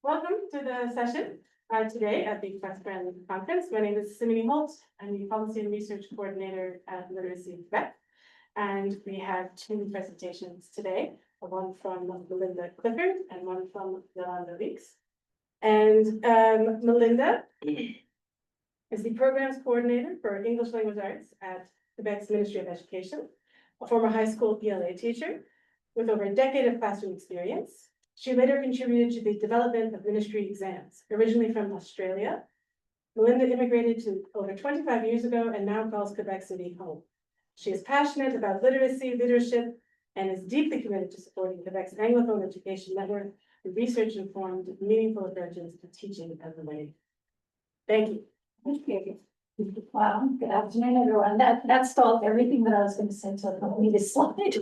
Welcome to the session today at the QUESCREN conference. My name is Simone Holt. I'm the Policy and Research Coordinator at Literacy in Quebec. And we have two presentations today, one from Melinda Clifford and one from Yolanda. And Melinda is the Programs Coordinator for English Language Arts at Quebec's Ministry of Education, a former high school ELA teacher with over a decade of classroom experience. She later contributed to the development of ministry exams. Originally from Australia, Melinda immigrated to over 25 years ago and now calls Quebec City home. She is passionate about literacy, leadership, and is deeply committed to supporting Quebec's Anglophone education network with research-informed, meaningful approaches to teaching and learning. Thank you. Thank you. Wow, good afternoon, everyone. That stalled everything that I was going to say, so I don't need this slide.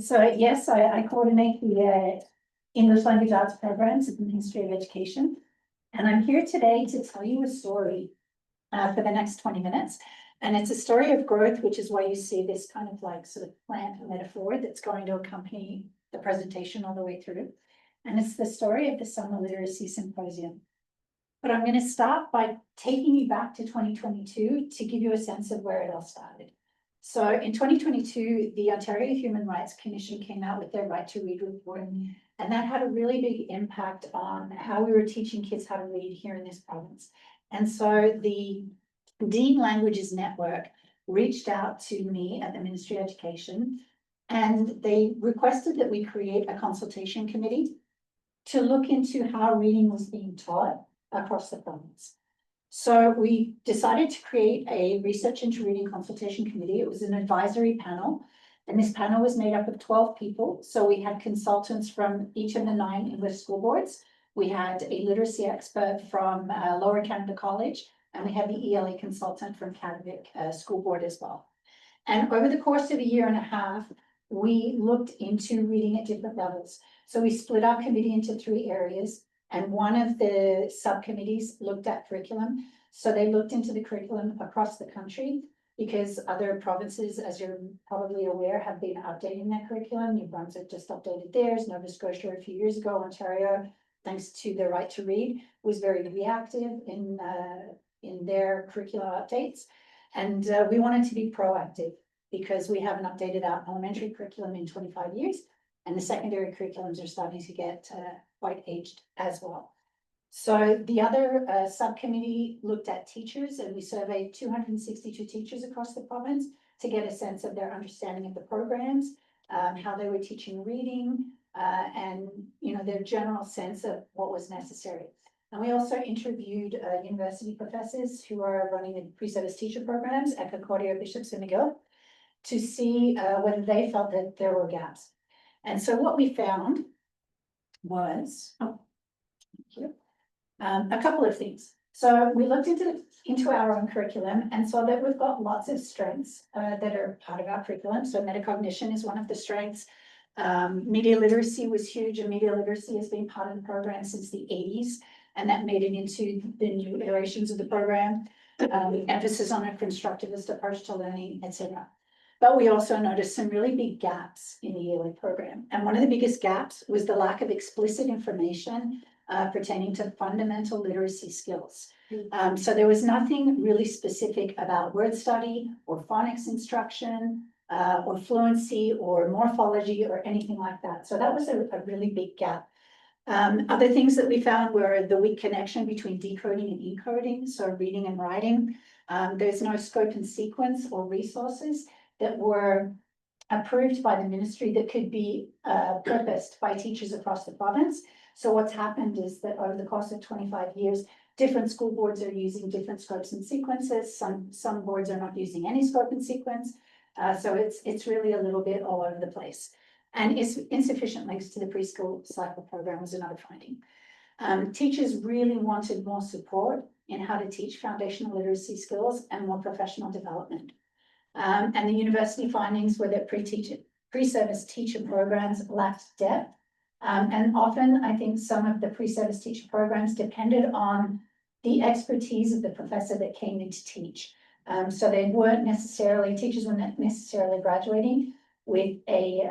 So yes, I coordinate the English Language Arts programs at the Ministry of Education. And I'm here today to tell you a story for the next 20 minutes. And it's a story of growth, which is why you see this kind of like sort of plant metaphor that's going to accompany the presentation all the way through. And it's the story of the Summer Literacy Symposium. But I'm going to start by taking you back to 2022 to give you a sense of where it all started. So in 2022, the Ontario Human Rights Commission came out with their Right to Read report, and that had a really big impact on how we were teaching kids how to read here in this province. And so the Dean Languages Network reached out to me at the Ministry of Education, and they requested that we create a consultation committee to look into how reading was being taught across the province. So we decided to create a research into reading consultation committee. It was an advisory panel, and this panel was made up of 12 people. So we had consultants from each of the 9 English school boards. We had a literacy expert from Lower Canada College, and we had the ELA consultant from Quebec School Board as well. And over the course of a year and a half, we looked into reading at different levels. So we split our committee into 3 areas. And one of the subcommittees looked at curriculum. So they looked into the curriculum across the country because other provinces, as you're probably aware, have been updating their curriculum. New Brunswick just updated theirs. Nova Scotia a few years ago. Ontario, thanks to their Right to Read, was very reactive in their curriculum updates. And we wanted to be proactive because we haven't updated our elementary curriculum in 25 years. And the secondary curriculums are starting to get quite aged as well. So the other subcommittee looked at teachers, and we surveyed 262 teachers across the province to get a sense of their understanding of the programs, how they were teaching reading, and their general sense of what was necessary. And we also interviewed university professors who are running the pre-service teacher programs at Concordia, Bishops and McGill to see whether they felt that there were gaps. And so what we found was, a couple of things. So we looked into our own curriculum and saw that we've got lots of strengths that are part of our curriculum. So metacognition is one of the strengths. Media literacy was huge, and media literacy has been part of the program since the 80s, and that made it into the new iterations of the program. Emphasis on a constructivist approach to learning, etc. But we also noticed some really big gaps in the ELA program. And one of the biggest gaps was the lack of explicit information pertaining to fundamental literacy skills. So there was nothing really specific about word study or phonics instruction or fluency or morphology or anything like that. So that was a really big gap. Other things that we found were the weak connection between decoding and encoding, so reading and writing. There's no scope and sequence or resources that were approved by the ministry that could be purposed by teachers across the province. So what's happened is that over the course of 25 years, different school boards are using different scopes and sequences. Some boards are not using any scope and sequence. So it's really a little bit all over the place. And it's insufficient links to the preschool cycle program was another finding. Teachers really wanted more support in how to teach foundational literacy skills and more professional development. And the university findings were that pre-service teacher programs lacked depth. And often I think some of the pre-service teacher programs depended on the expertise of the professor that came in to teach. So they weren't necessarily, teachers weren't necessarily graduating with a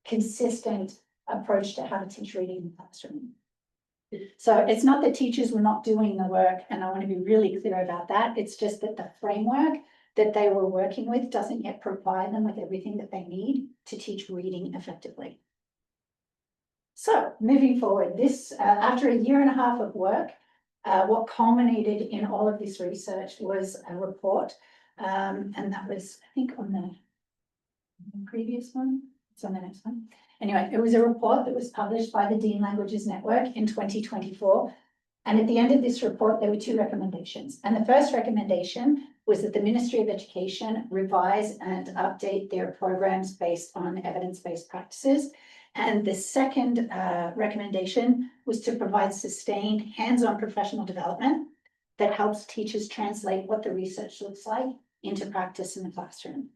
consistent approach to how to teach reading in the classroom. So it's not that teachers were not doing the work, and I want to be really clear about that. It's just that the framework that they were working with doesn't yet provide them with everything that they need to teach reading effectively. So moving forward, this, after a year and a half of work, what culminated in all of this research was a report, and that was, I think, on the previous one. It's on the next one. Anyway, it was a report that was published by the Dean Languages Network in 2024. And at the end of this report, there were two recommendations. And the first recommendation was that the Ministry of Education revise and update their programs based on evidence-based practices. And the second recommendation was to provide sustained hands-on professional development that helps teachers translate what the research looks like into practice in the classroom.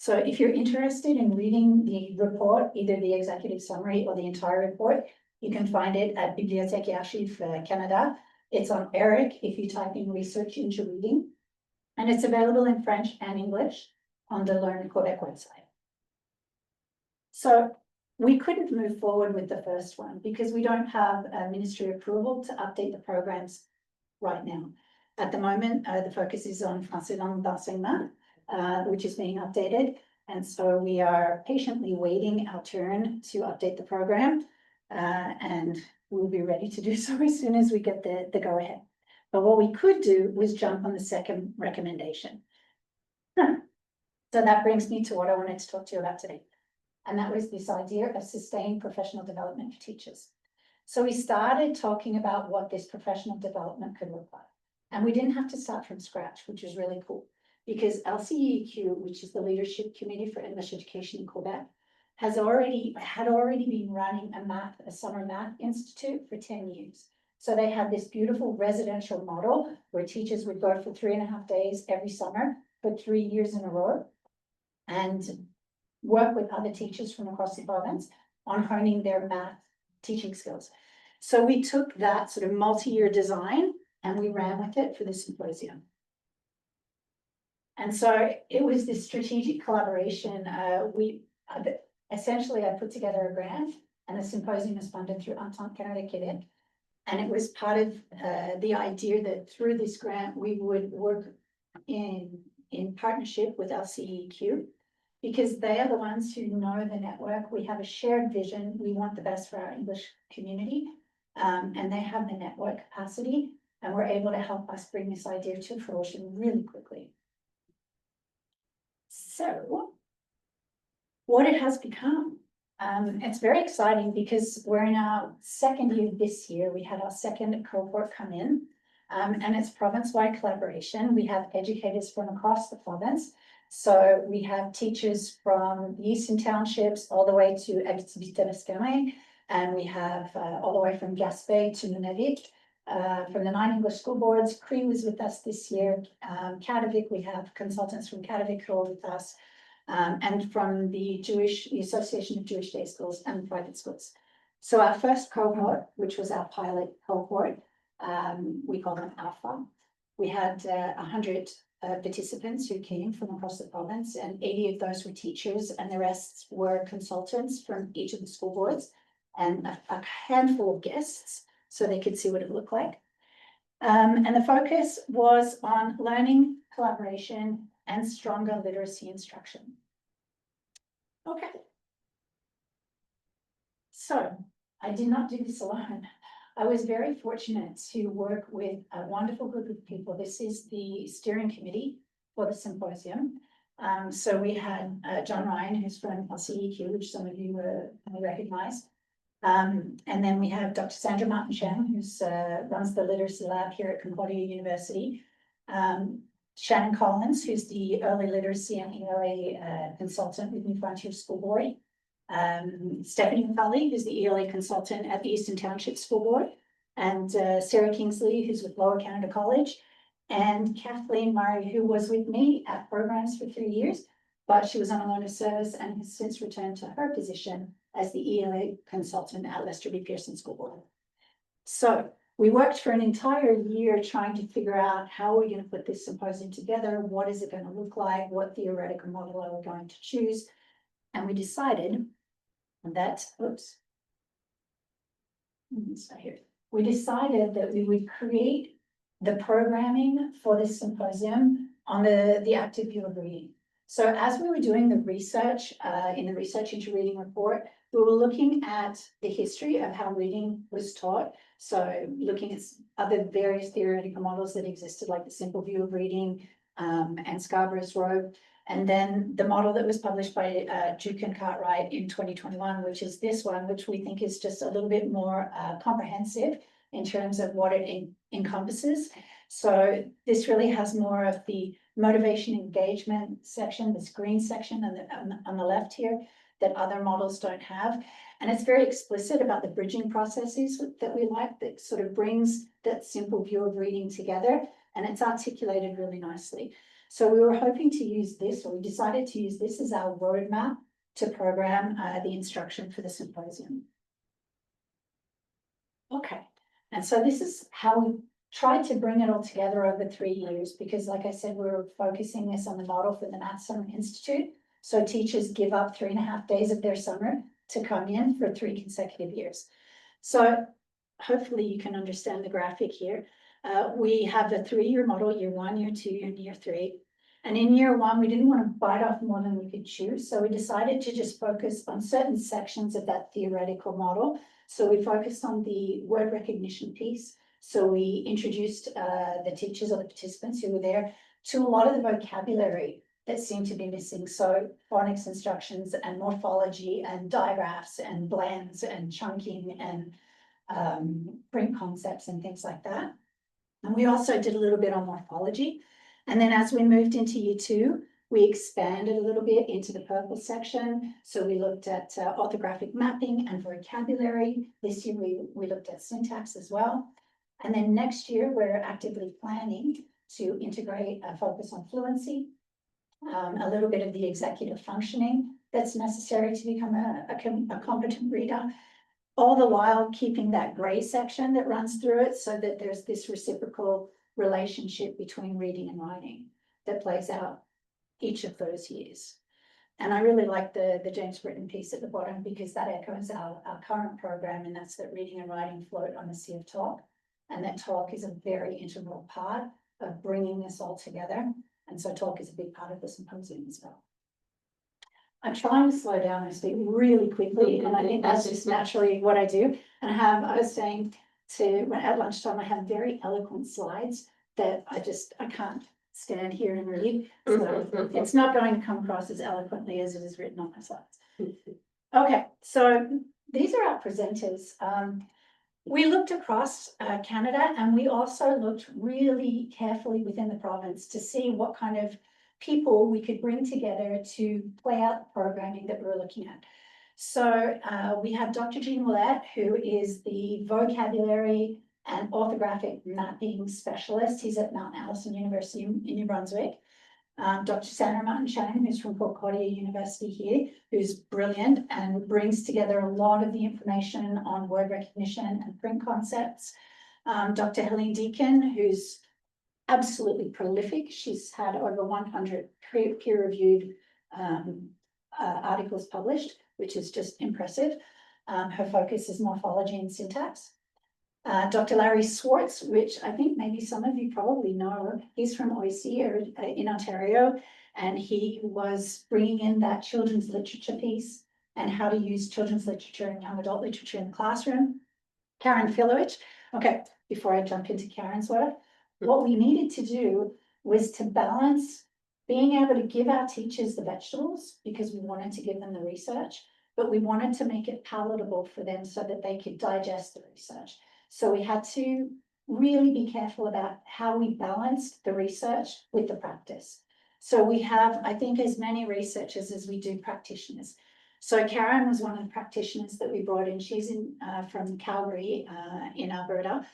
So if you're interested in reading the report, either the executive summary or the entire report, you can find it at Bibliothèque et Archives Canada. It's on ERIC if you type in research into reading. And it's available in French and English on the Learn Quebec website. So we couldn't move forward with the first one because we don't have a ministry approval to update the programs right now. At the moment, the focus is on Français langue d'enseignement, which is being updated. And so we are patiently waiting our turn to update the program. And we'll be ready to do so as soon as we get the go ahead. But what we could do was jump on the second recommendation. So that brings me to what I wanted to talk to you about today. And that was this idea of sustained professional development for teachers. So we started talking about what this professional development could look like. And we didn't have to start from scratch, which was really cool. Because LCEQ, which is the Leadership Committee for English Education in Quebec, had already been running a summer math institute for 10 years. So they had this beautiful residential model where teachers would go for 3.5 days every summer for 3 years in a row and work with other teachers from across the province on honing their math teaching skills. So we took that sort of multi-year design and we ran with it for the symposium. And so it was this strategic collaboration. Essentially, I put together a grant, and the symposium is funded through Untitled Chapter. And it was part of the idea that through this grant, we would work in partnership with LCEQ, because they are the ones who know the network. We have a shared vision. We want the best for our English community, and they have the network capacity, and we're able to help us bring this idea to fruition really quickly. So, what it has become. It's very exciting because we're in our second year this year. We had our second cohort come in, and it's province-wide collaboration. We have educators from across the province. So we have teachers from the Eastern Townships all the way to Abitibi-Témiscamingue, and we have all the way from Gaspé to Nunavik. From the 9 English school boards, Cree was with us this year. Kativik, we have consultants from Kativik who are with us. And from the Association of Jewish Day Schools and Private Schools. So our first cohort, which was our pilot cohort, we call them Alpha. We had 100 participants who came from across the province, and 80 of those were teachers, and the rest were consultants from each of the school boards, and a handful of guests, so they could see what it looked like. And the focus was on learning, collaboration, and stronger literacy instruction. Okay. So I did not do this alone. I was very fortunate to work with a wonderful group of people. This is the steering committee for the symposium. So we had John Ryan, who's from LCEQ, which some of you may recognize. And then we have Dr. Sandra Martin-Chen, who runs the literacy lab here at Concordia University. Shannon Collins, who's the early literacy and ELA consultant with New Frontier School Board. Stephanie McCauley, who's the ELA consultant at the Eastern Township School Board. And Sarah Kingsley, who's with Lower Canada College. And Kathleen Murray, who was with me at programs for 3 years, but she was on a loan of service and has since returned to her position as the ELA consultant at Lester B. Pearson School Board. So we worked for an entire year trying to figure out how are we going to put this symposium together? What is it going to look like? What theoretical model are we going to choose? And we decided that, oops. So here, we decided that we would create the programming for this symposium on the active view of reading. So as we were doing the research, in the Research into Reading report, we were looking at the history of how reading was taught. So looking at other various theoretical models that existed, like the simple view of reading, and Scarborough's Robe. And then the model that was published by Duke and Cartwright in 2021, which is this one, which we think is just a little bit more comprehensive in terms of what it encompasses. So this really has more of the motivation engagement section, this green section on the left here, that other models don't have. And it's very explicit about the bridging processes that we like, that sort of brings that simple view of reading together, and it's articulated really nicely. So we were hoping to use this, or we decided to use this as our roadmap to program the instruction for the symposium. Okay, and so this is how we tried to bring it all together over 3 years, because like I said, we were focusing this on the model for the Math Summer Institute. So teachers give up 3.5 days of their summer to come in for 3 consecutive years. So hopefully you can understand the graphic here. We have the 3-year model, year 1, year 2, and year 3. And in year 1, we didn't want to bite off more than we could chew. So we decided to just focus on certain sections of that theoretical model. So we focused on the word recognition piece. So we introduced the teachers or the participants who were there to a lot of the vocabulary that seemed to be missing. So phonics instructions and morphology and digraphs and blends and chunking and print concepts and things like that. And we also did a little bit on morphology. And then as we moved into year 2, we expanded a little bit into the purple section. So we looked at orthographic mapping and vocabulary. This year we looked at syntax as well. And then next year, we're actively planning to integrate a focus on fluency, a little bit of the executive functioning that's necessary to become a competent reader, all the while keeping that gray section that runs through it so that there's this reciprocal relationship between reading and writing that plays out each of those years. And I really like the James Britton piece at the bottom, because that echoes our current program, and that's that reading and writing float on the sea of talk. And that talk is a very integral part of bringing this all together. And so talk is a big part of the symposium as well. I'm trying to slow down and speak really quickly, and I think that's just naturally what I do. And I was saying at lunchtime, I have very eloquent slides that I can't stand here and read. So it's not going to come across as eloquently as it is written on my slides. Okay, so these are our presenters. We looked across Canada, and we also looked really carefully within the province to see what kind of people we could bring together to play out the programming that we were looking at. So we have Dr. Jean Willett, who is the vocabulary and orthographic mapping specialist. He's at Mount Allison University in New Brunswick. Dr. Sandra Martin-Chang, who's from Concordia University here, who's brilliant and brings together a lot of the information on word recognition and print concepts. Dr. Helene Deacon, who's absolutely prolific. She's had over 100 peer-reviewed articles published, which is just impressive. Her focus is morphology and syntax. Dr. Larry Swartz, which I think maybe some of you probably know, he's from OIC in Ontario, and he was bringing in that children's literature piece and how to use children's literature and young adult literature in the classroom. Karen Filowich. Okay, before I jump into Karen's work, what we needed to do was to balance being able to give our teachers the vegetables, because we wanted to give them the research, but we wanted to make it palatable for them so that they could digest the research. So we had to really be careful about how we balanced the research with the practice. So we have, I think, as many researchers as we do practitioners. So Karen was one of the practitioners that we brought in. She's from Calgary in Alberta.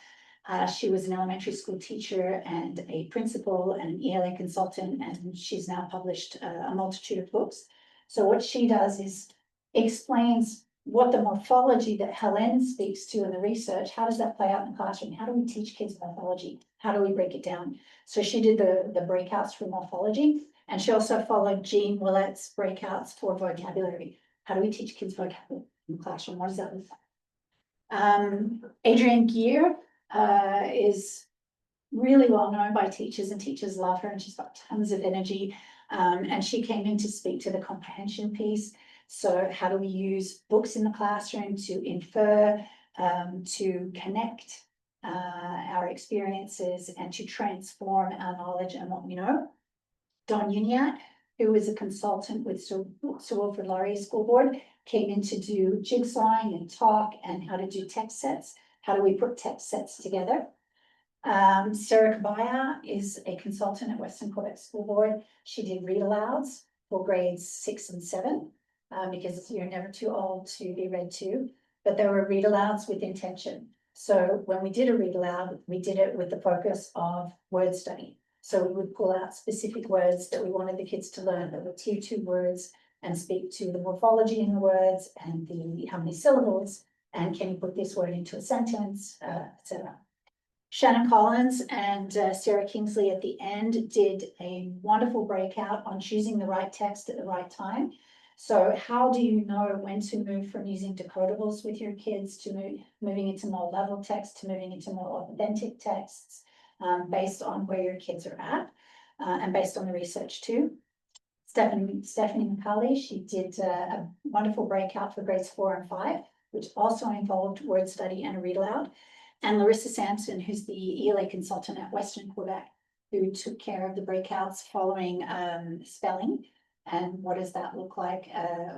She was an elementary school teacher and a principal and an ELA consultant, and she's now published a multitude of books. So what she does is explains what the morphology that Helen speaks to in the research, how does that play out in the classroom? How do we teach kids morphology? How do we break it down? So she did the breakouts for morphology, and she also followed Jean Willett's breakouts for vocabulary. How do we teach kids vocabulary in the classroom? What does that look Adrienne Gear is really well known by teachers, and teachers love her, and she's got tons of energy. And she came in to speak to the comprehension piece. So how do we use books in the classroom to infer, to connect our experiences and to transform our knowledge and what we know? Don Uniat, who is a consultant with Sir Wilfrid Laurier School Board, came in to do jigsawing and talk and how to do text sets. How do we put text sets together? Sarah Kabaya is a consultant at Western Quebec School Board. She did read alouds for grades 6 and 7, because you're never too old to be read to, but there were read alouds with intention. So when we did a read aloud, we did it with the focus of word study. So we would pull out specific words that we wanted the kids to learn, that were tier 2 words, and speak to the morphology in the words and the how many syllables, and can you put this word into a sentence, etc. Shannon Collins and Sarah Kingsley at the end did a wonderful breakout on choosing the right text at the right time. So how do you know when to move from using decodables with your kids to moving into more level text, to moving into more authentic texts, based on where your kids are at, and based on the research too. Stephanie McCauley, she did a wonderful breakout for grades 4 and 5, which also involved word study and a read aloud. And Larissa Sampson, who's the ELA consultant at Western Quebec, who took care of the breakouts following spelling. And what does that look like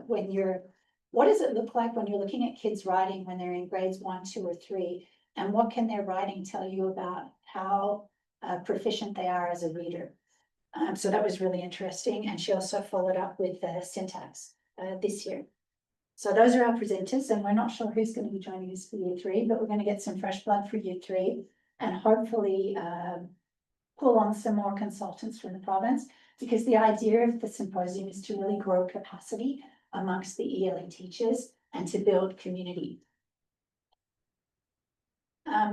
what does it look like when you're looking at kids writing when they're in grades 1, 2, or 3? And what can their writing tell you about how proficient they are as a reader? So that was really interesting. And she also followed up with syntax this year. So those are our presenters, and we're not sure who's going to be joining us for year 3, but we're going to get some fresh blood for year 3 and hopefully pull on some more consultants from the province, because the idea of the symposium is to really grow capacity amongst the ELA teachers and to build community.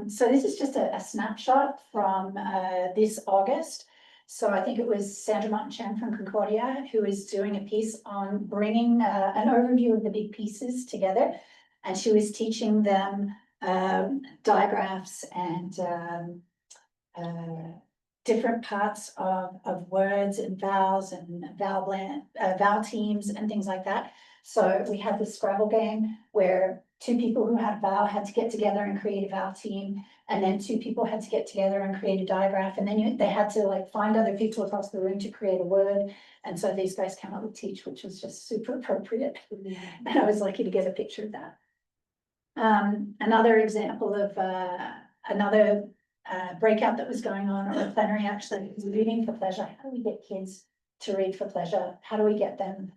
So this is just a snapshot from this August. So I think it was Sandra Martin-Chan from Concordia who is doing a piece on bringing an overview of the big pieces together. And she was teaching them digraphs and different parts of words and vowels and vowel teams and things like that. So we had the Scrabble game where 2 people who had a vowel had to get together and create a vowel team, and then 2 people had to get together and create a digraph, and then they had to like find other people across the room to create a word. And so these guys came up with Teach, which was just super appropriate. And I was lucky to get a picture of that. Another example of another breakout that was going on, or a plenary actually, was reading for pleasure. How do we get kids to read for pleasure? How do we get them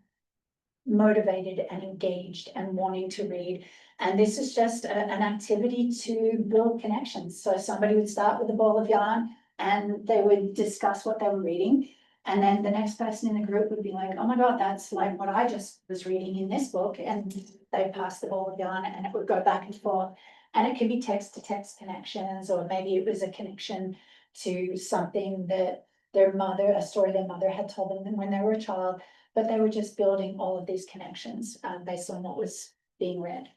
motivated and engaged and wanting to read? And this is just an activity to build connections. So somebody would start with a ball of yarn and they would discuss what they were reading. And then the next person in the group would be like, oh my God, that's like what I just was reading in this book. And they pass the ball of yarn and it would go back and forth. And it could be text to text connections, or maybe it was a connection to something that a story their mother had told them when they were a child, but they were just building all of these connections based on what was being read.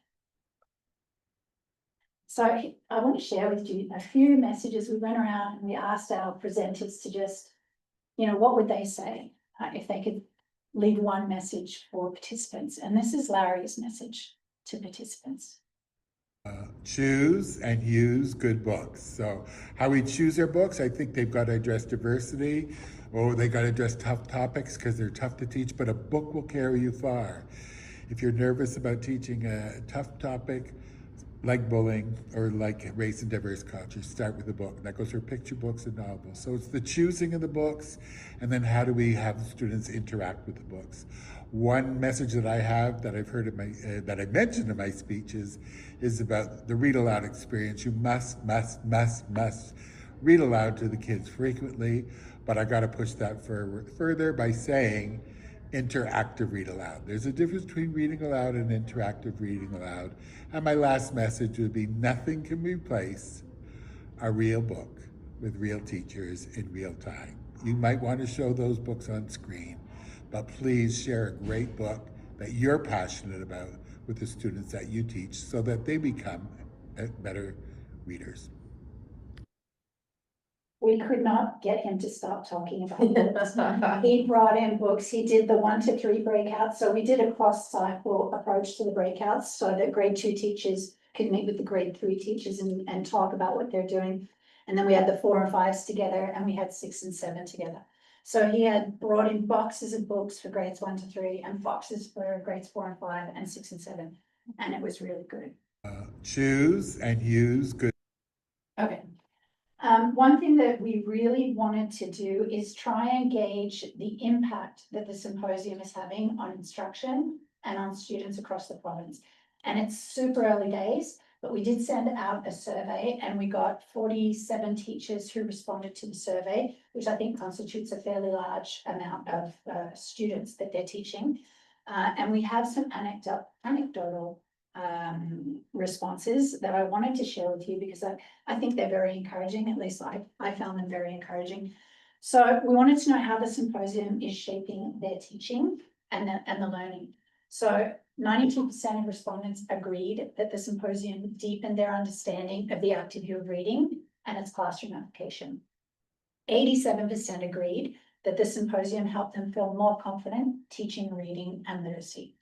So I want to share with you a few messages. We went around and we asked our presenters to just, what would they say if they could leave one message for participants? And this is Larry's message to participants. Choose and use good books. So how we choose our books, I think they've got to address diversity, or they got to address tough topics because they're tough to teach, but a book will carry you far. If you're nervous about teaching a tough topic, like bullying or like race and diverse culture, start with a book. That goes for picture books and novels. So it's the choosing of the books, and then how do we have the students interact with the books. One message that I have that I've heard in that I mentioned in my speeches is about the read aloud experience. You must read aloud to the kids frequently, but I got to push that further by saying interactive read aloud. There's a difference between reading aloud and interactive reading aloud. And my last message would be nothing can replace a real book with real teachers in real time. You might want to show those books on screen, but please share a great book that you're passionate about with the students that you teach so that they become better readers. We could not get him to stop talking about books. He brought in books. He did the 1 to 3 breakouts. So we did a cross-cycle approach to the breakouts so that grade 2 teachers could meet with the grade 3 teachers and talk about what they're doing. And then we had the 4 and 5s together, and we had 6 and 7 together. So he had brought in boxes of books for grades 1 to 3 and boxes for grades 4 and 5 and 6 and 7. And it was really good. Choose and use good. Okay. One thing that we really wanted to do is try and gauge the impact that the symposium is having on instruction and on students across the province. And it's super early days, but we did send out a survey and we got 47 teachers who responded to the survey, which I think constitutes a fairly large amount of students that they're teaching. And we have some anecdotal responses that I wanted to share with you because I think they're very encouraging. At least I found them very encouraging. So we wanted to know how the symposium is shaping their teaching and the learning. So 92% of respondents agreed that the symposium deepened their understanding of the activity of reading and its classroom application. 87% agreed that the symposium helped them feel more confident teaching reading and literacy.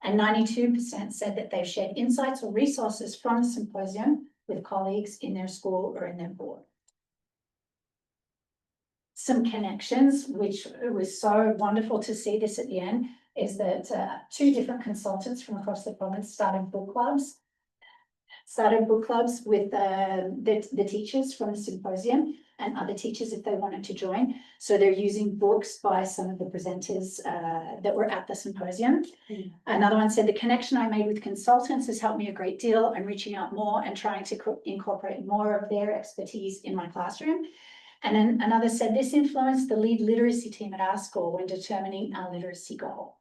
And 92% said that they've shared insights or resources from the symposium with colleagues in their school or in their board. Some connections, which was so wonderful to see this at the end, is that 2 different consultants from across the province started book clubs with the teachers from the symposium and other teachers if they wanted to join. So they're using books by some of the presenters that were at the symposium. Another one said, the connection I made with consultants has helped me a great deal. I'm reaching out more and trying to incorporate more of their expertise in my classroom. And then another said, this influenced the lead literacy team at our school when determining our literacy goal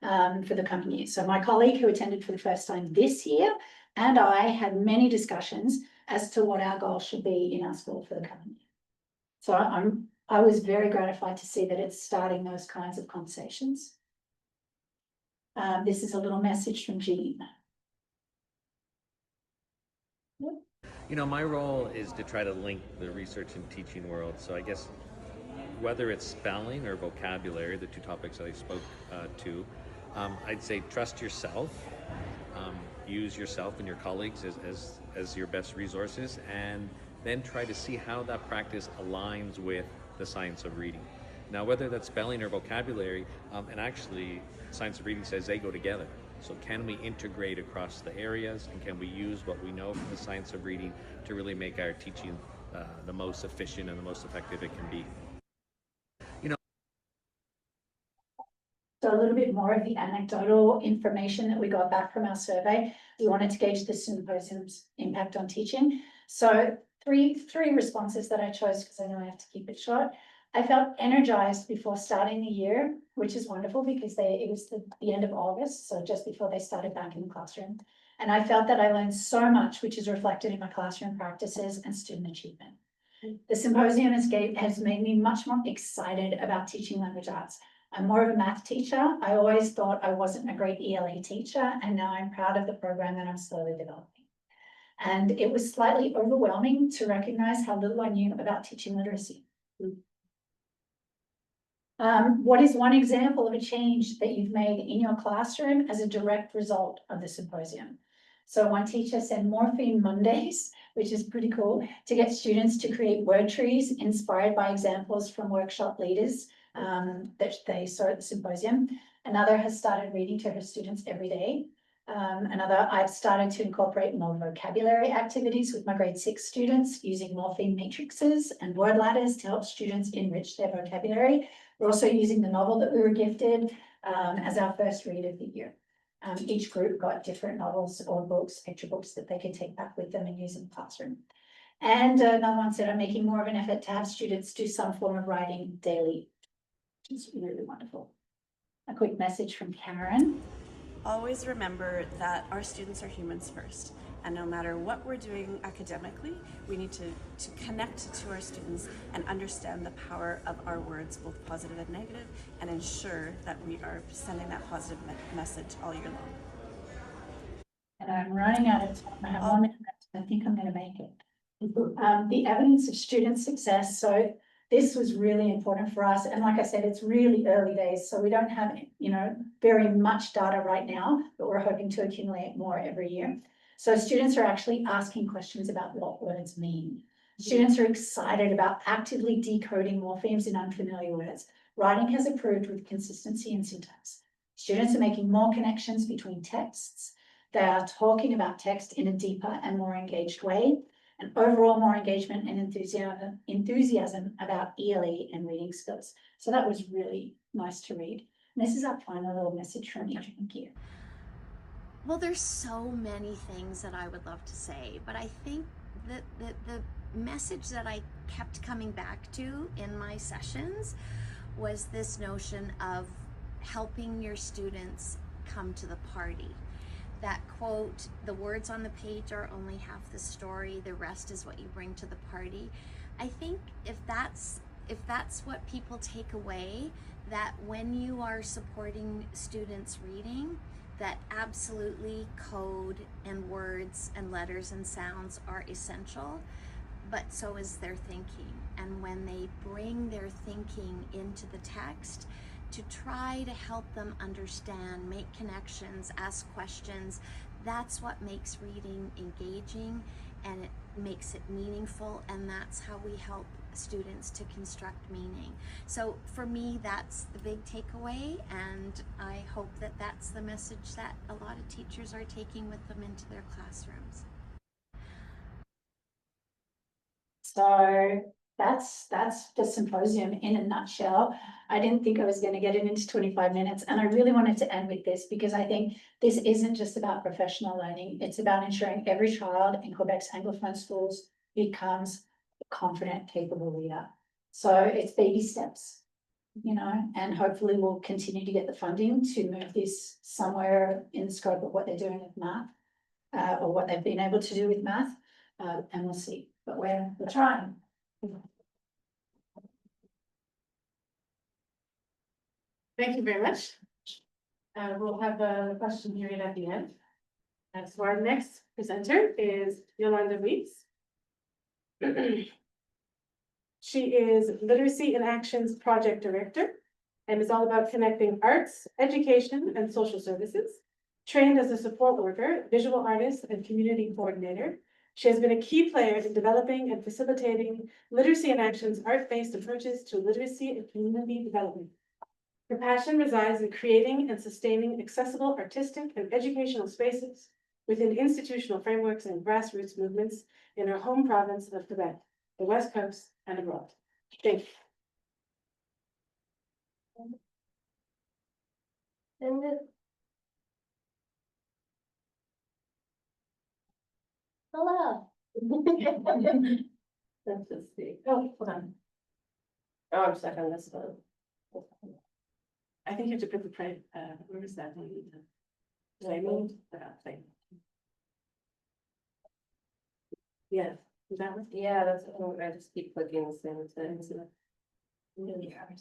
for the coming year. So my colleague who attended for the first time this year and I had many discussions as to what our goal should be in our school for the coming year. So I was very gratified to see that it's starting those kinds of conversations. This is a little message from Jean. You know, my role is to try to link the research and teaching world. So I guess whether it's spelling or vocabulary, the 2 topics that I spoke to, I'd say trust yourself, use yourself and your colleagues as your best resources, and then try to see how that practice aligns with the science of reading. Now, whether that's spelling or vocabulary, and actually science of reading says they go together. So can we integrate across the areas, and can we use what we know from the science of reading to really make our teaching the most efficient and the most effective it can be? You know. So a little bit more of the anecdotal information that we got back from our survey. We wanted to gauge the symposium's impact on teaching. So three responses that I chose because I know I have to keep it short. I felt energized before starting the year, which is wonderful because it was the end of August, so just before they started back in the classroom. And I felt that I learned so much, which is reflected in my classroom practices and student achievement. The symposium has made me much more excited about teaching language arts. I'm more of a math teacher. I always thought I wasn't a great ELA teacher, and now I'm proud of the program that I'm slowly developing. And it was slightly overwhelming to recognize how little I knew about teaching literacy. What is one example of a change that you've made in your classroom as a direct result of the symposium? So one teacher said Morpheme Mondays, which is pretty cool, to get students to create word trees inspired by examples from workshop leaders that they saw at the symposium. Another has started reading to her students every day. Another, I've started to incorporate more vocabulary activities with my grade 6 students using morpheme matrices and word ladders to help students enrich their vocabulary. We're also using the novel that we were gifted as our first read of the year. Each group got different novels or books, picture books that they could take back with them and use in the classroom. And another one said, I'm making more of an effort to have students do some form of writing daily, which is really wonderful. A quick message from Karen. Always remember that our students are humans first, and no matter what we're doing academically, we need to connect to our students and understand the power of our words, both positive and negative, and ensure that we are sending that positive message all year long. And I'm running out of time. I have 1 minute left. I think I'm gonna make it. The evidence of student success, so this was really important for us, and like I said, it's really early days, so we don't have, very much data right now, but we're hoping to accumulate more every year. So students are actually asking questions about what words mean. Students are excited about actively decoding morphemes in unfamiliar words. Writing has improved with consistency and syntax. Students are making more connections between texts. They are talking about text in a deeper and more engaged way, and overall more engagement and enthusiasm about ELE and reading skills. So that was really nice to read. And this is our final little message from each of you. Well, there's so many things that I would love to say, but I think that the message that I kept coming back to in my sessions was this notion of helping your students come to the party. That quote, the words on the page are only half the story, the rest is what you bring to the party. I think if that's what people take away, that when you are supporting students reading, that absolutely code and words and letters and sounds are essential, but so is their thinking. And when they bring their thinking into the text, to try to help them understand, make connections, ask questions, that's what makes reading engaging, and it makes it meaningful, and that's how we help students to construct meaning. So for me, that's the big takeaway, and I hope that that's the message that a lot of teachers are taking with them into their classrooms. So that's the symposium in a nutshell. I didn't think I was going to get it into 25 minutes, and I really wanted to end with this because I think this isn't just about professional learning. It's about ensuring every child in Quebec's Anglophone schools becomes a confident, capable leader. So it's baby steps, and hopefully we'll continue to get the funding to move this somewhere in the scope of what they're doing with math, or what they've been able to do with math, and we'll see. But we're trying. Thank you very much. We'll have a question period at the end. And so our next presenter is Yolanda Weeks. She is Literacy in Actions Project Director and is all about connecting arts, education, and social services. Trained as a support worker, visual artist, and community coordinator, she has been a key player in developing and facilitating Literacy in Action's art-based approaches to literacy and community development. Her passion resides in creating and sustaining accessible artistic and educational spaces within institutional frameworks and grassroots movements in her home province of Quebec, the West Coast, and abroad. Thank you. Hello. Let's just see. Oh, hold on. Oh, I'm stuck on this one. I think you have to put the where is that? Did I move that thing? Yeah, is that one? Yeah, that's what I just keep clicking the same thing. So Really hard.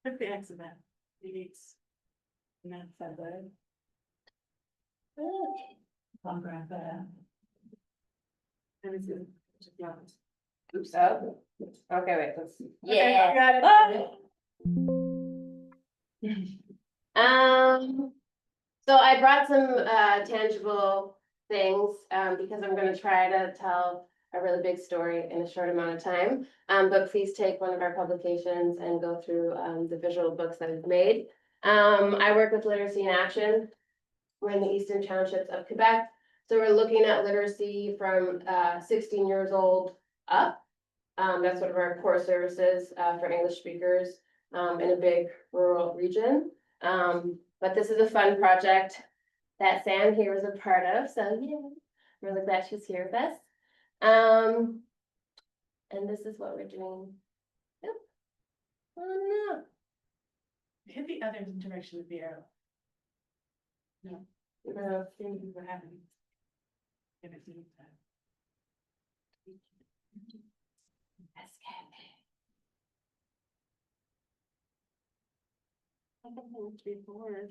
Put the X of that. Deletes. And that's that word. I'll grab that. And it's good. Just be honest. Oops. Oh. Okay, wait, let's see. Okay, Yeah. got it. So I brought some tangible things because I'm going to try to tell a really big story in a short amount of time. But please take one of our publications and go through the visual books that we've made. I work with Literacy in Action. We're in the Eastern Townships of Quebec. So we're looking at literacy from 16 years old up. That's one of our core services for English speakers in a big rural region. But this is a fun project that Sam here was a part of. So yeah, I'm really glad she's here with us. And this is what we're doing. Yep. Oh no. Hit the other direction of the arrow. No. What happened? If it's in that. Straightforward.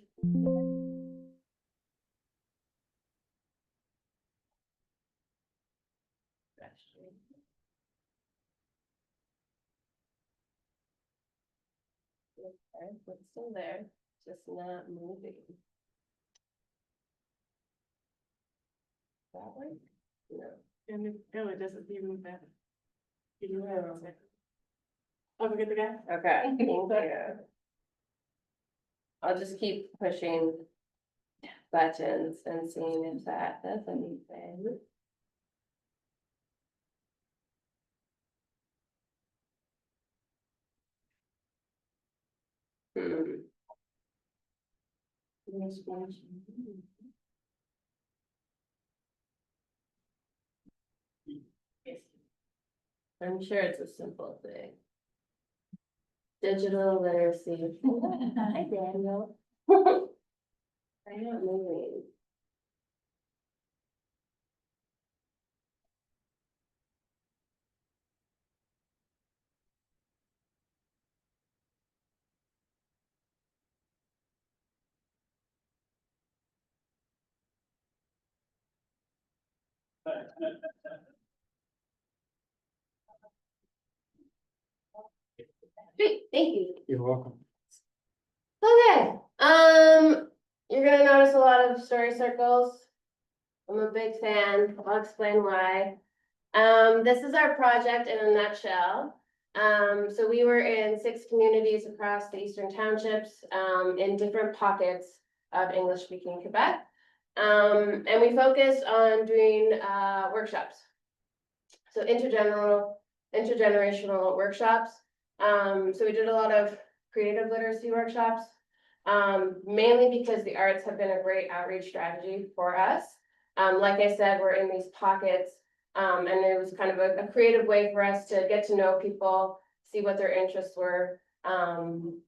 Okay, it's still there, just not moving. That way? No. And it doesn't even move that. Oh, forget the guy. Okay, thank you. I'll just keep pushing buttons and seeing if that does anything. Hmm. I'm sure it's a simple thing. Digital literacy. Hi, Daniel. I'm not moving. Great, thank you. You're welcome. Okay, you're gonna notice a lot of story circles. I'm a big fan, I'll explain why. This is our project in a nutshell. So we were in 6 communities across the Eastern Townships, in different pockets of English-speaking Quebec. And we focused on doing, workshops. So intergenerational workshops. So we did a lot of creative literacy workshops, mainly because the arts have been a great outreach strategy for us. Like I said, we're in these pockets, and it was kind of a creative way for us to get to know people, see what their interests were, and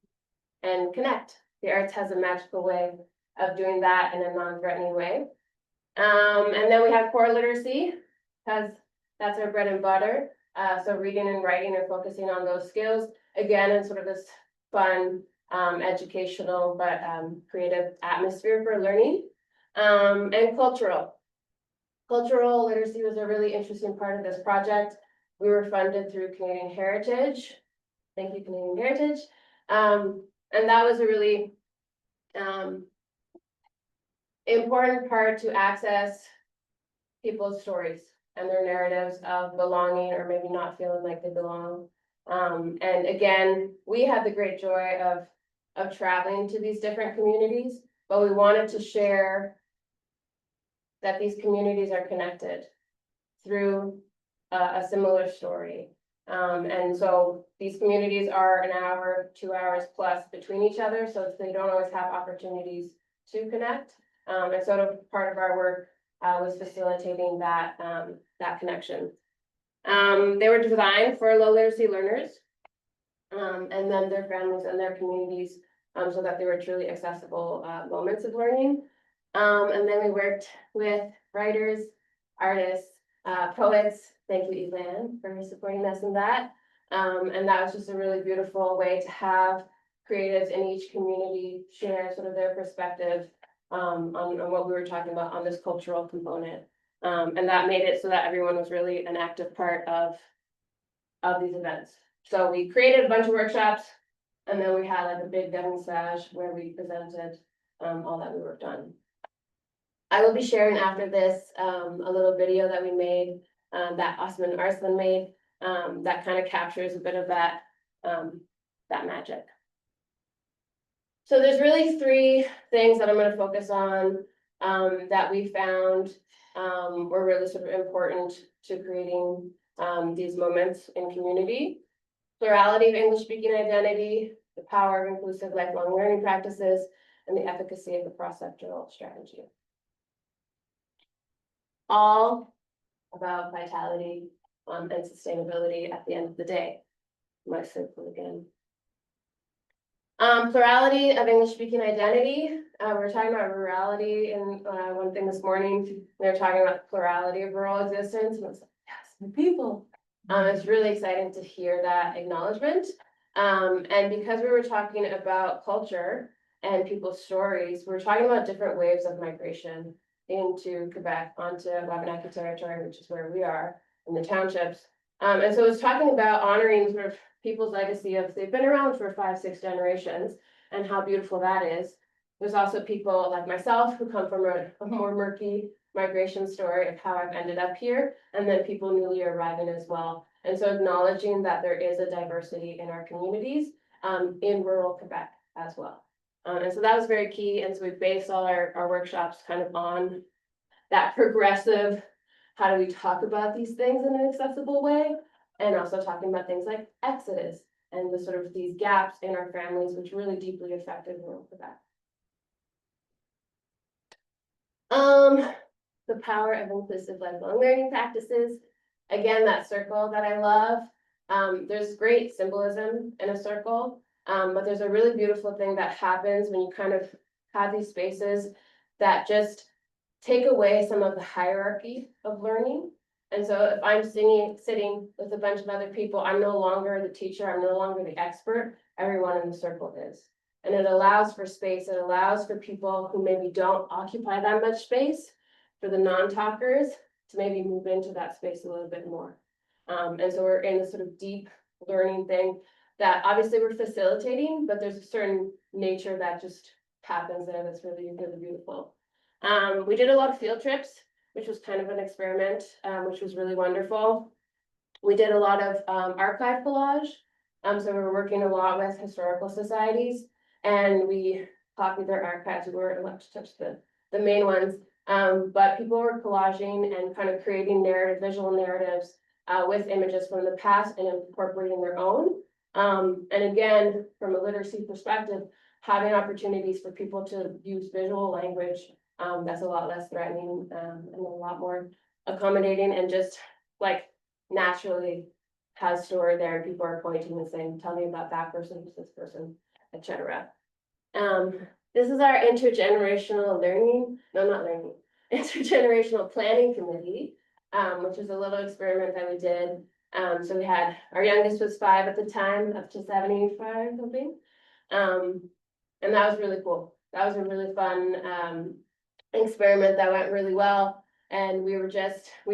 connect. The arts has a magical way of doing that in a non-threatening way. And then we have core literacy, because that's our bread and butter. So reading and writing and focusing on those skills, again, in sort of this fun, educational, but creative atmosphere for learning. And cultural. Cultural literacy was a really interesting part of this project. We were funded through Canadian Heritage. Thank you, Canadian Heritage. And that was a really important part to access people's stories and their narratives of belonging or maybe not feeling like they belong. And again, we had the great joy of traveling to these different communities, but we wanted to share that these communities are connected through a similar story. And so these communities are an hour, 2 hours plus between each other, so they don't always have opportunities to connect. And sort of part of our work was facilitating that, that connection. They were designed for low literacy learners, and then their families and their communities, so that they were truly accessible moments of learning. And then we worked with writers, artists, poets. Thank you, Elan, for supporting us in that. And that was just a really beautiful way to have creatives in each community share sort of their perspective on what we were talking about on this cultural component. And that made it so that everyone was really an active part of these events. So we created a bunch of workshops, and then we had like a big vernissage where we presented all that we worked on. I will be sharing after this a little video that we made, that Osman Arslan made, that kind of captures a bit of that, that magic. So there's really 3 things that I'm going to focus on that we found were really sort of important to creating these moments in community. Plurality of English-speaking identity, the power of inclusive lifelong learning practices, and the efficacy of the cross-sectoral strategy. All about vitality and sustainability at the end of the day. My circle again. Plurality of English-speaking identity. We were talking about rurality in one thing this morning. They were talking about plurality of rural existence, and I was like, yes, the people. It's really exciting to hear that acknowledgement. And because we were talking about culture and people's stories, we were talking about different waves of migration into Quebec, onto Wabanaki territory, which is where we are, in the townships. And so it was talking about honoring sort of people's legacy of they've been around for 5, 6 generations and how beautiful that is. There's also people like myself who come from a more murky migration story of how I've ended up here, and then people newly arriving as well. And so acknowledging that there is a diversity in our communities in rural Quebec as well. And so that was very key. And so we based all our workshops kind of on that progressive, how do we talk about these things in an accessible way? And also talking about things like exodus and the sort of these gaps in our families, which really deeply affected rural Quebec. The power of inclusive lifelong learning practices. Again, that circle that I love. There's great symbolism in a circle, but there's a really beautiful thing that happens when you kind of have these spaces that just take away some of the hierarchy of learning. And so if I'm sitting with a bunch of other people, I'm no longer the teacher, I'm no longer the expert, everyone in the circle is. And it allows for space, it allows for people who maybe don't occupy that much space, for the non-talkers to maybe move into that space a little bit more. And so we're in this sort of deep learning thing that obviously we're facilitating, but there's a certain nature that just happens there that's really, really beautiful. We did a lot of field trips, which was kind of an experiment, which was really wonderful. We did a lot of archive collage. So we were working a lot with historical societies, and we copied their archives. We weren't allowed to touch the main ones. But people were collaging and kind of creating visual narratives with images from the past and incorporating their own. And again, from a literacy perspective, having opportunities for people to use visual language that's a lot less threatening and a lot more accommodating, and just like naturally has story there, and people are pointing and saying, tell me about that person, who's this person, etc. This is our intergenerational intergenerational planning committee, which is a little experiment that we did. So we had, our youngest was 5 at the time, up to 75 something. And that was really cool. That was a really fun experiment that went really well. And we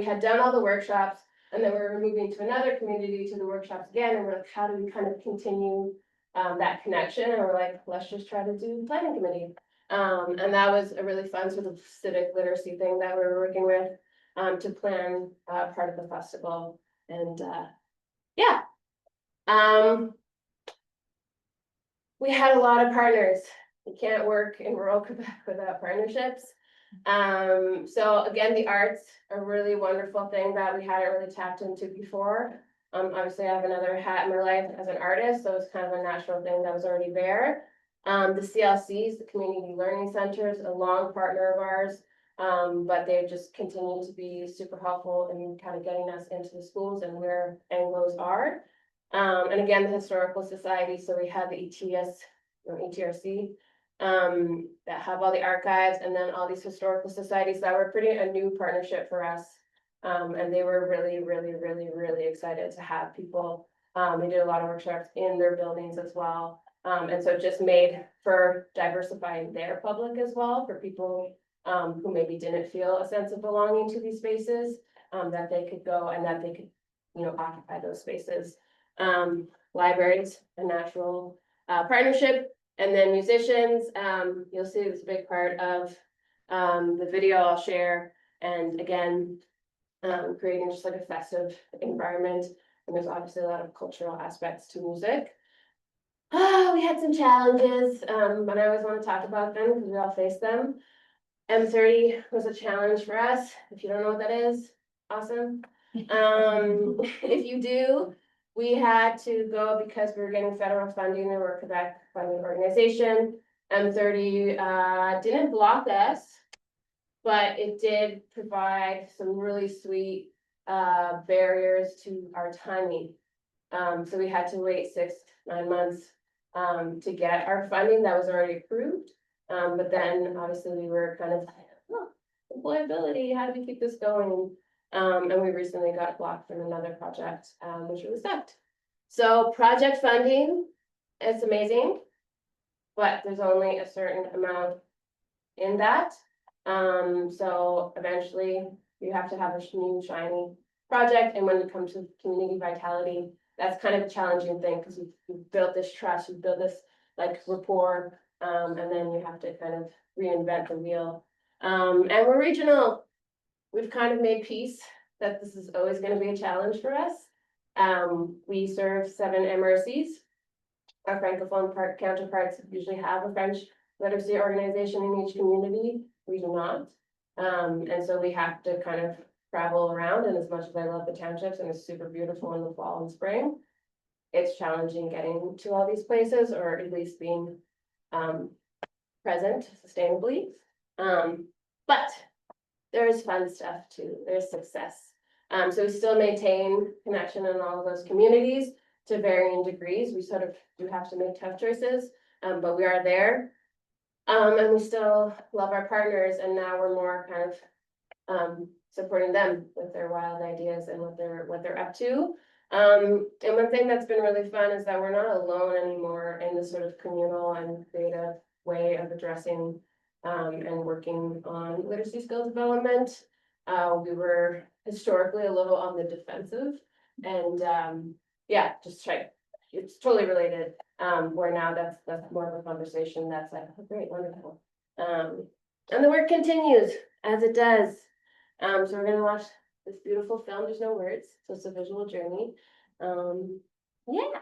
had done all the workshops, and then we were moving to another community to the workshops again. And we're like, how do we kind of continue that connection? And we're like, let's just try to do planning committee. And that was a really fun sort of civic literacy thing that we were working with to plan part of the festival. And yeah, we had a lot of partners. You can't work in rural Quebec without partnerships. So again, the arts are a really wonderful thing that we hadn't really tapped into before. Obviously I have another hat in my life as an artist, so it's kind of a natural thing that was already there. The CLCs, the Community Learning Centers, a long partner of ours, but they've just continued to be super helpful in kind of getting us into the schools and where Anglos are. And again, the Historical Society, so we have the ETS or ETRC, that have all the archives, and then all these historical societies that were a new partnership for us. And they were really excited to have people. We did a lot of workshops in their buildings as well. And so it just made for diversifying their public as well, for people who maybe didn't feel a sense of belonging to these spaces, that they could go and that they could, occupy those spaces. Libraries, a natural partnership. And then musicians, you'll see it's a big part of the video I'll share. And again, creating just like a festive environment. And there's obviously a lot of cultural aspects to music. We had some challenges, but I always want to talk about them because we all face them. M30 was a challenge for us. If you don't know what that is, awesome. If you do, we had to go because we were getting federal funding, and we're a Quebec funded organization. M30 didn't block us, but it did provide some really sweet barriers to our timing. So we had to wait 6 to 9 months to get our funding that was already approved. But then obviously we were kind of like, oh, employability, how do we keep this going? And we recently got blocked from another project, which really sucked. So project funding, it's amazing, but there's only a certain amount in that. So eventually you have to have a new shiny project. And when it comes to community vitality, that's kind of a challenging thing because you've built this trust, you've built this like rapport, and then you have to kind of reinvent the wheel. And we're regional. We've kind of made peace that this is always going to be a challenge for us. We serve 7 MRCs. Our Francophone counterparts usually have a French literacy organization in each community. We do not. And so we have to kind of travel around, and as much as I love the townships and it's super beautiful in the fall and spring, it's challenging getting to all these places, or at least being present sustainably. But there's fun stuff too. There's success. So we still maintain connection in all of those communities to varying degrees. We sort of do have to make tough choices, but we are there. And we still love our partners, and now we're more kind of supporting them with their wild ideas and what they're up to. And one thing that's been really fun is that we're not alone anymore in this sort of communal and creative way of addressing and working on literacy skill development. We were historically a little on the defensive, and yeah, it's totally related. Where now that's more of a conversation that's like, oh, great, wonderful. And the work continues as it does. So we're gonna watch this beautiful film. There's no words, so it's a visual journey. Yeah.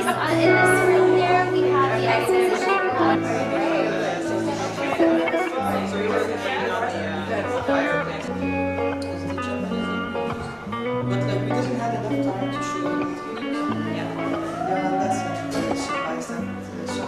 In this room there, we have the exposition. But like we didn't have enough time to show the videos. Yeah, that's very surprised that so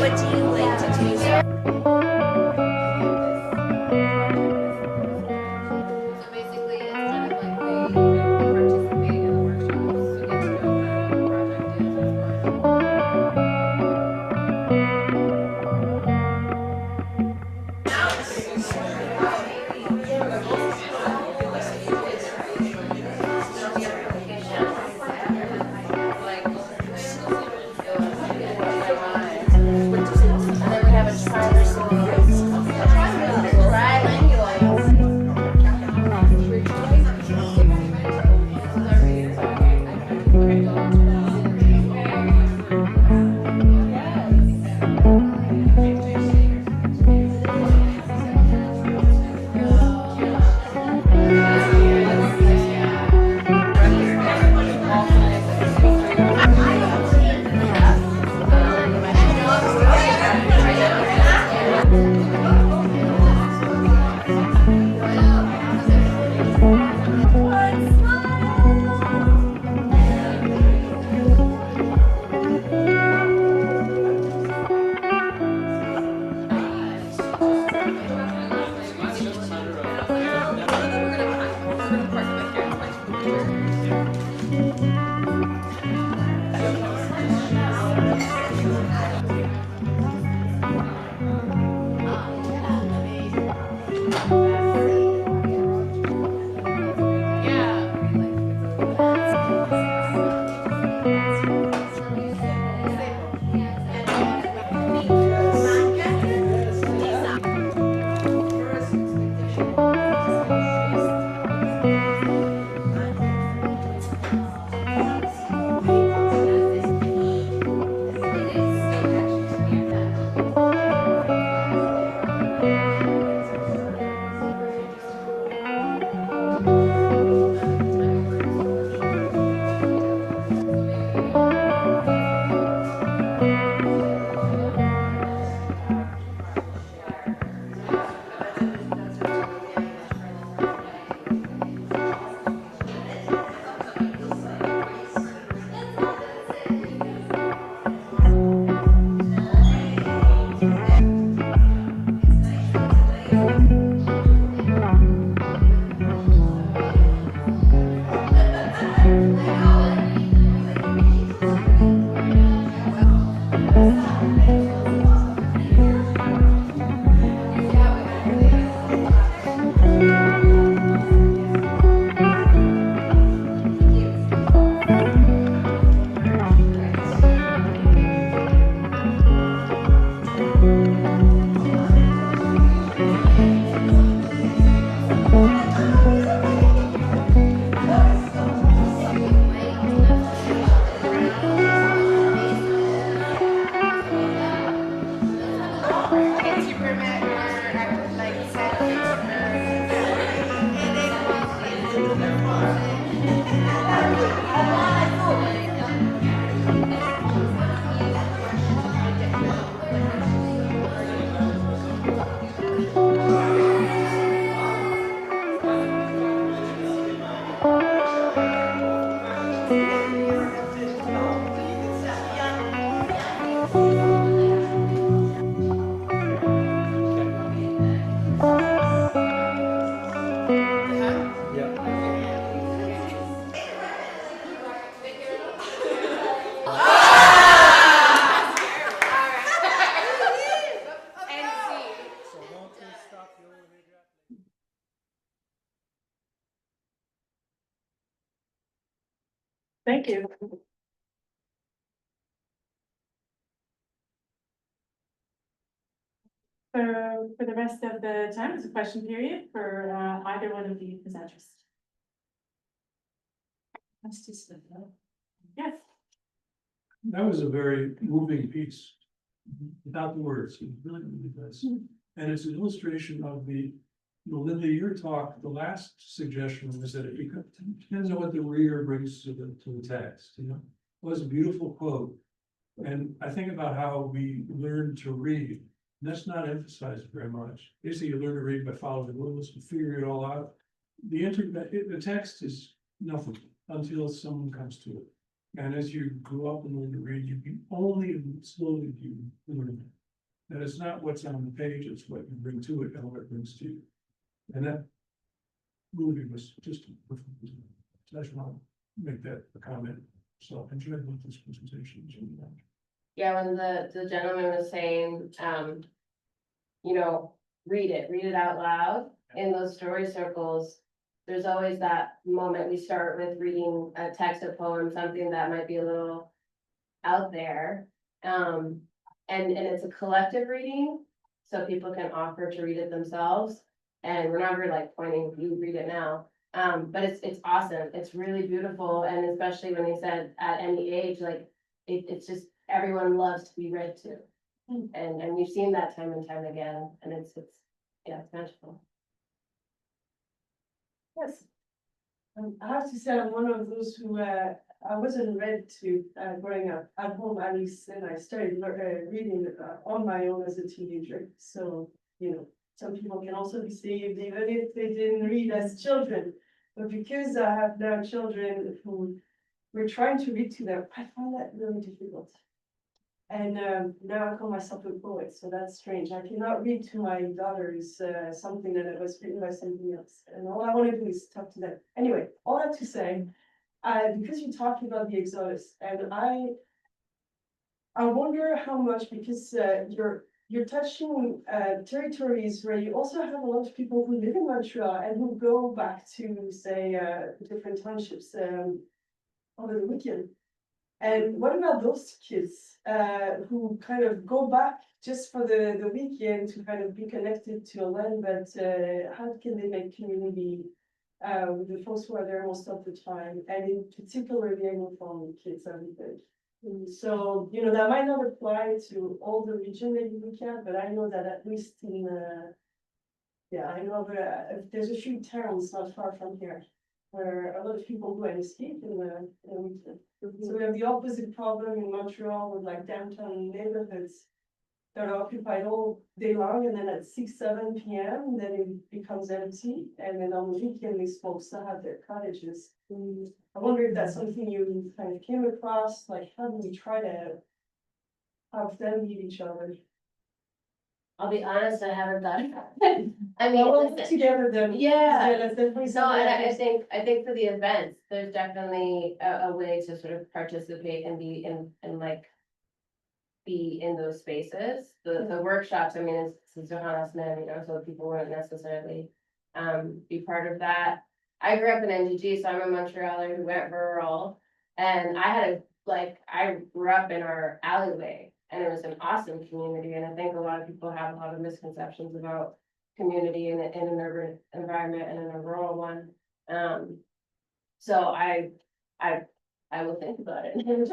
What do you like to do? So basically, it's kind of like they participate in the workshops to get to know kind of what the project is. And then we have a Thank you. For the rest of the time, it's a question period for either one of the presenters. Yes. That was a very moving piece, without the words, it really, really does. And it's an illustration of Melinda, your talk, the last suggestion was that it depends on what the reader brings to the text, you know? It was a beautiful quote. And I think about how we learn to read. And that's not emphasized very much. Basically, you learn to read by following the rules and figuring it all out. The text is nothing until someone comes to it. And as you grow up and learn to read, you only slowly you learn it. And it's not what's on the page, it's what you bring to it and what it brings to you. And that movie was just perfect. So I just want to make that a comment. So I enjoyed this presentation. Yeah, when the gentleman was saying, you know, read it out loud in those story circles. There's always that moment we start with reading a text, a poem, something that might be a little out there. And it's a collective reading, so people can offer to read it themselves. And we're never like pointing, you read it now. But it's awesome. It's really beautiful. And especially when he said at any age, like it's just everyone loves to be read to. And we've seen that time and time again. And it's magical. Yes. I have to say I'm one of those who I wasn't read to growing up at home, at least, and I started reading on my own as a teenager. So, you know, some people can also be saved even if they didn't read as children. But because I have now children who we're trying to read to them, I find that really difficult. And now I call myself a poet, so that's strange. I cannot read to my daughters something that was written by somebody else. And all I want to do is talk to them. Anyway, all that to say, because you're talking about the Exodus, and I wonder how much, because you're touching territories where you also have a lot of people who live in Montreal and who go back to, say, different townships over the weekend. And what about those kids who kind of go back just for the weekend to kind of be connected to a land, but how can they make community with the folks who are there most of the time, and in particular the Anglophone kids are good. So, you know, that might not apply to all the region that you look at, but I know that at least in, I know that there's a few towns not far from here where a lot of people go and escape in the region. So we have the opposite problem in Montreal with like downtown neighborhoods that are occupied all day long, and then at 6, 7 p.m. then it becomes empty, and then on the weekend these folks still have their cottages. I wonder if that's something you kind of came across, like how do we try to have them meet each other? I'll be honest, I haven't done it. I mean, Well, listen, together then. yeah. That's definitely So, something and I think for the events, there's definitely a way to sort of participate and be in those spaces. The workshops, I mean, it's Johannes men, you know, so people wouldn't necessarily be part of that. I grew up in NGG, so I'm a Montrealer who went rural, and I grew up in our alleyway, and it was an awesome community. And I think a lot of people have a lot of misconceptions about community in an urban environment and in a rural one. So I will think about it in a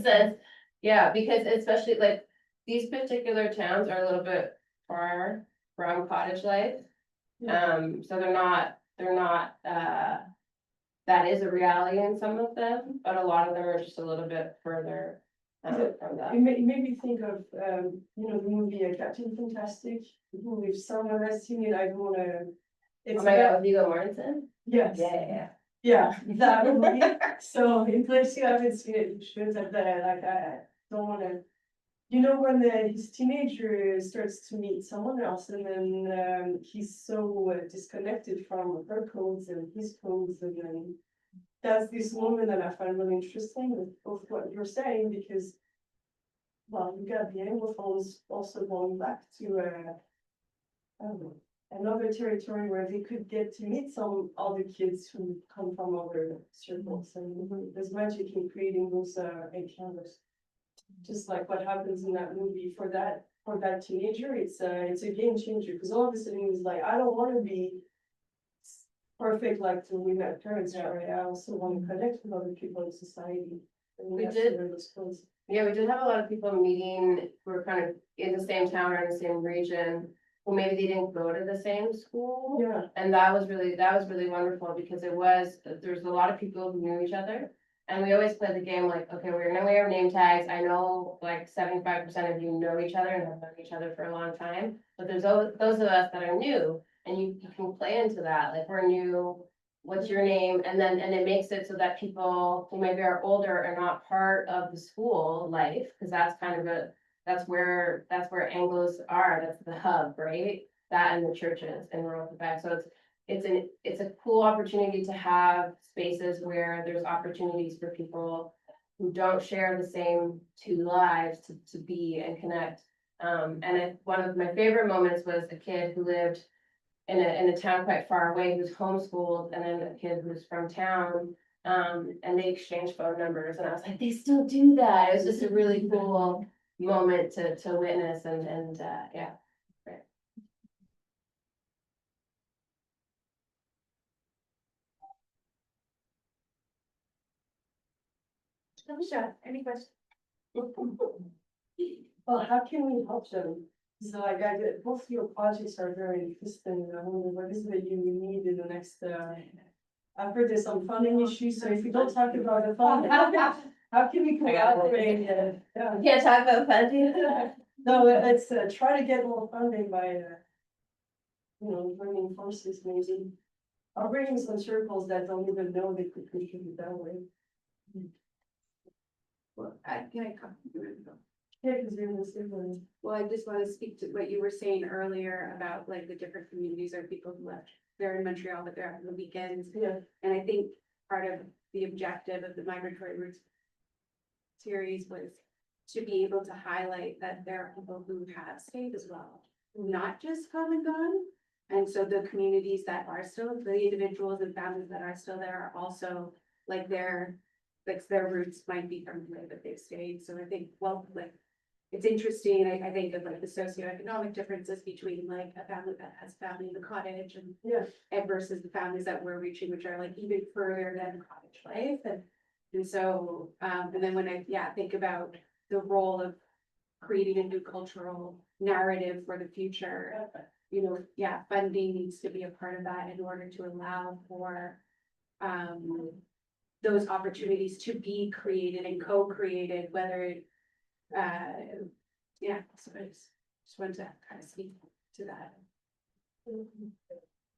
sense. Yeah, because especially like these particular towns are a little bit far from cottage life. So they're not that is a reality in some of them, but a lot of them are just a little bit further from that. It made me think of, you know, the movie Captain Fantastic. If someone has seen it, I don't want to. Oh my God, with Viggo Mortensen? Yes. Yeah. That movie. So in case you haven't seen it, you should. I don't want to. You know, when his teenager starts to meet someone else, and then he's so disconnected from her codes and his codes, and then that's this moment that I find really interesting with both what you're saying, because, well, you got the Anglophones also going back to, I don't know, another territory where they could get to meet some other kids who come from other circles, and there's magic in creating those encounters. just like what happens in that movie for that teenager, it's a game changer, because all of a sudden he's like, I don't wanna be perfect like when we met parents, right? I also want to connect with other people in society. And We have did. similar skills. Yeah, we did have a lot of people meeting who were kind of in the same town or in the same region, who maybe they didn't go to the same school. Yeah, And that was really wonderful, because there's a lot of people who knew each other. And we always play the game like, okay, we're gonna wear name tags. I know like 75% of you know each other and have known each other for a long time. But there's those of us that are new, and you can play into that, like, we're new, what's your name? And it makes it so that people who maybe are older are not part of the school life, because that's kind of that's where Anglos are, that's the hub, right? That and the churches in rural Quebec. So it's a cool opportunity to have spaces where there's opportunities for people who don't share the same two lives to be and connect. One of my favorite moments was a kid who lived in a town quite far away, who's homeschooled, and then a kid who's from town. And they exchanged phone numbers, and I was like, they still do that. It was just a really cool moment to witness, and yeah. Right. Alicia, any questions? well, how can we help them? So like, both your projects are very interesting. I wonder what is it you need in the next, I've heard there's some funding issues, so if we don't talk about the funding, how can we collaborate? You can't talk about funding. No, let's try to get more funding by, joining forces maybe. Or bringing some circles that don't even know they could contribute that way. Well, can I come? Yeah, because we're in the same way. Well, I just want to speak to what you were saying earlier about like the different communities or people who left. They're in Montreal, but they're on the weekends. Yeah. And I think part of the objective of the Migratory Roots series was to be able to highlight that there are people who have stayed as well, not just come and gone. And so the communities that are still, the individuals and families that are still there are also like their roots might be from the way that they've stayed. So I think, well, like, it's interesting, I think of like the socioeconomic differences between like a family that has family in the cottage and versus the families that we're reaching, which are like even further than cottage life. And so, and then when I think about the role of creating a new cultural narrative for the future, funding needs to be a part of that in order to allow for those opportunities to be created and co-created, whether so I just wanted to kind of speak to that.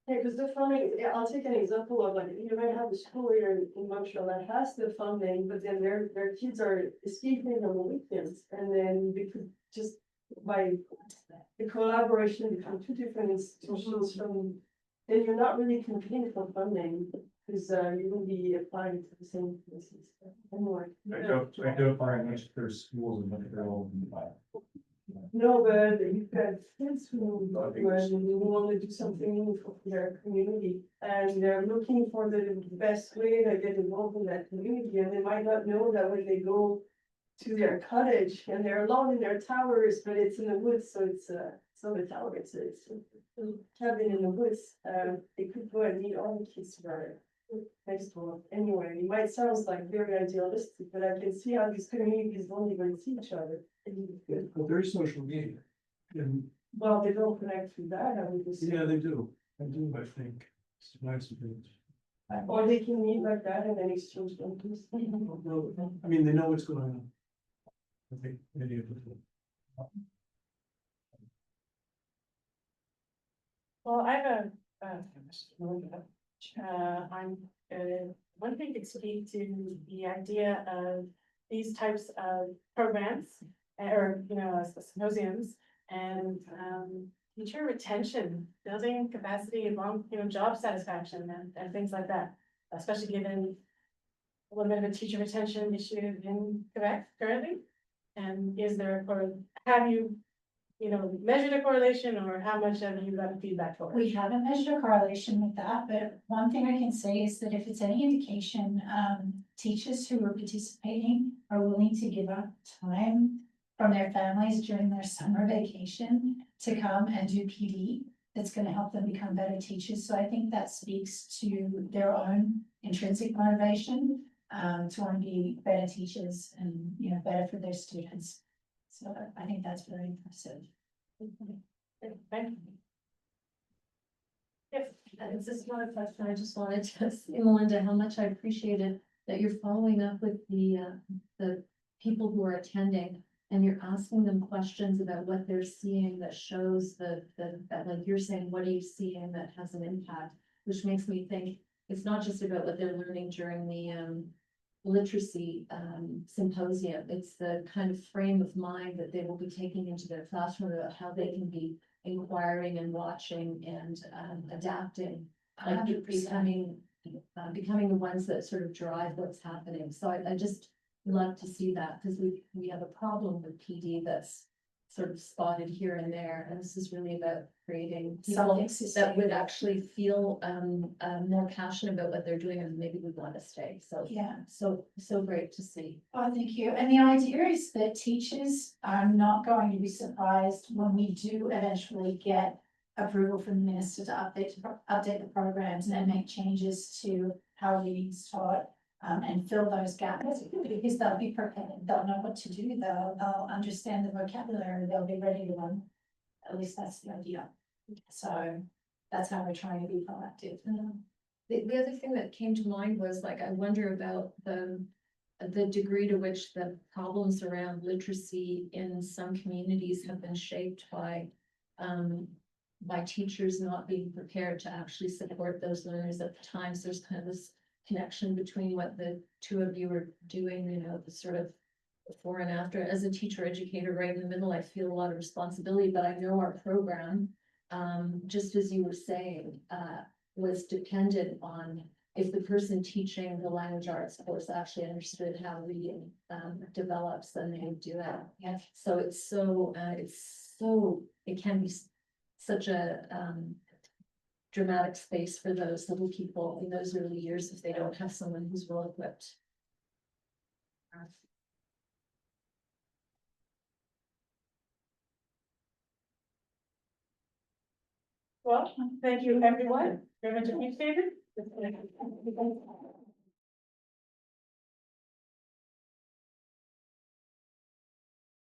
Yeah, because the funding, I'll take an example of like, you might have a school here in Montreal that has the funding, but then their kids are escaping on the weekends, and then they could just, by the collaboration between two different institutions then you're not really competing for funding, because you will be applying to the same places. Anyway. I don't find much there's schools in Montreal. No, but you've got kids who want to do something meaningful for their community, and they're looking for the best way to get involved in that community, and they might not know that when they go to their cottage and they're alone in their towers, but it's in the woods, so it's not a tower, it's a cabin in the woods. They could go and meet all the kids who are next door. Anyway, it might sound like very idealistic, but I can see how these communities don't even see each other. But there's social media. And Well, they don't connect through that, I would just say. yeah, they do. I think. It's nice of it. Or they can meet like that and then exchange numbers. I mean, they know what's going on. I think many of them. Well, I have I'm wondering if you could speak to the idea of these types of programs or, symposiums and teacher retention, building capacity along, job satisfaction and things like that, especially given a little bit of a teacher retention issue in Quebec currently. And have you measured a correlation, or how much have you gotten feedback for? We haven't measured a correlation with that, but one thing I can say is that if it's any indication, teachers who are participating are willing to give up time from their families during their summer vacation to come and do PD. That's going to help them become better teachers. So I think that speaks to their own intrinsic motivation to want to be better teachers and, you know, better for their students. So I think that's very impressive. Thank you. Yes. It's just not a question. I just wanted to say, Melinda, how much I appreciated that you're following up with the people who are attending, and you're asking them questions about what they're seeing that shows that like you're saying, what are you seeing that has an impact? Which makes me think it's not just about what they're learning during the literacy symposium. It's the kind of frame of mind that they will be taking into their classroom about how they can be inquiring and watching and adapting, like 100%. becoming the ones that sort of drive what's happening. So I just love to see that, because we have a problem with PD that's sort of spotted here and there, and this is really about creating people that would actually feel more passionate about what they're doing, and maybe would want to stay. So Yeah. so great to see. Oh, thank you. And the idea is that teachers are not going to be surprised when we do eventually get approval from the minister to update the programs and make changes to how reading's taught and fill those gaps, because they'll be prepared. They'll know what to do. They'll understand the vocabulary. They'll be ready to run. At least that's the idea. So that's how we're trying to be proactive. The other thing that came to mind was, like, I wonder about the degree to which the problems around literacy in some communities have been shaped by teachers not being prepared to actually support those learners at the time. So there's kind of this connection between what the two of you are doing, you know, the sort of before and after. As a teacher educator right in the middle, I feel a lot of responsibility, but I know our program, just as you were saying, was dependent on if the person teaching the language arts course actually understood how reading develops, then they would do it. Yes. So it can be such a dramatic space for those little people in those early years if they don't have someone who's well equipped. Well, thank you, everyone. Very much appreciated.